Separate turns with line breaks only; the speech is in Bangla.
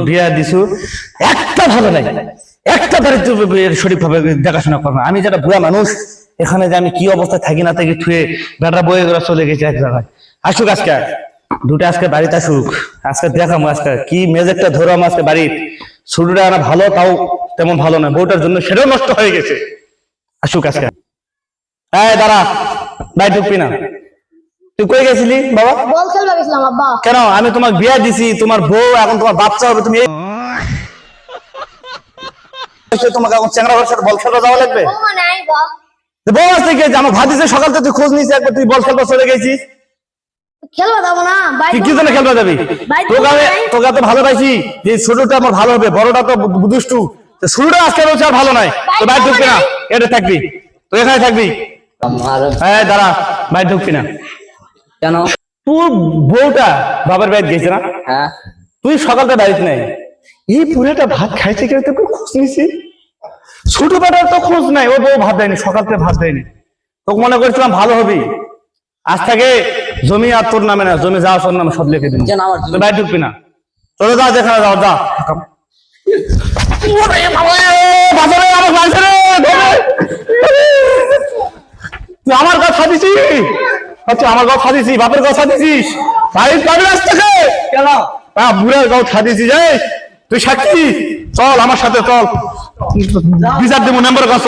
বিয়া দিছু একটা ভালো নাই, একটা বাড়িতে সঠিক ভাবে দেখাশোনা করবো। আমি যেটা বুড়া মানুষ, এখানে যে আমি কি অবস্থায় থাকি না থাকি থুয়ে বেটা বয়ে করে চলে গেছে এক জায়গায়। আসুক আজকে দুটা, আজকে বাড়িতে আসুক, আজকে দেখাবো আজকে কি মেজেকটা ধরো আজকে বাড়ির। ছোটটা আনা ভালো, তাও তেমন ভালো না, বউটার জন্য সেটাও নষ্ট হয়ে গেছে। আসুক আজকে। হ্যাঁ দাঁড়া, ভাই ঢুকবি না। তুই কই গেছিলি বাবা?
বল খেলবা গেছিলাম আব্বা।
কেন? আমি তোমার বিয়া দিছি, তোমার বউ এখন তোমার বাচ্চা হবে, তুমি তোমাকে এখন চ্যাংড়া ঘরের সাথে বল খেলবা যাওয়া লাগবে?
বৌমা নাই বা।
বউ আসতে গেছে, আমার ভাত দিছে সকাল থেকে, তুই খোঁজ নিয়েছিস একবার, তুই বল খেলবা চলে গেছিস।
খেলবা যাবো না ভাই?
তুই কি জন্য খেলবা যাবি? তোকে তো ভালোবাসি, যে ছোটটা আমার ভালো হবে, বড়টা তো দুষ্টু। শুরুটা আজকে বলছে আর ভালো নাই, তো বাইরে ঢুকবি না, এটা থাকবি, তুই এখানে থাকবি। হ্যাঁ দাঁড়া, বাইরে ঢুকবি না।
কেন?
তোর বউটা বাবার বাড়িতে গেছে না?
হ্যাঁ।
তুই সকালটা বাড়িতে নাই, এই পুরাটা ভাত খাইছে কেন? তোকে খোঁজ নিছি, ছোট বেটার তো খোঁজ নাই, ও বউ ভাত দেয়নি, সকাল থেকে ভাত দেয়নি। তোকে মনে করছিলাম ভালো হবি, আজ থেকে জমি আর তোর নামে না, জমি যাওয়া তোর নামে সব লিখে দিন। তুই বাইরে ঢুকবি না, চলে যা, যেখানে যাও যা। তুই আমার কথা দিছিস? আচ্ছা, আমার কথা দিছিস, বাপের কথা দিছিস, বাড়ির পাবি আজ থেকে?
কেন?
বুড়ার কথা দিছিস, তুই সাক্ষী, চল আমার সাথে চল, বিচার দেবো মেম্বার কাছে।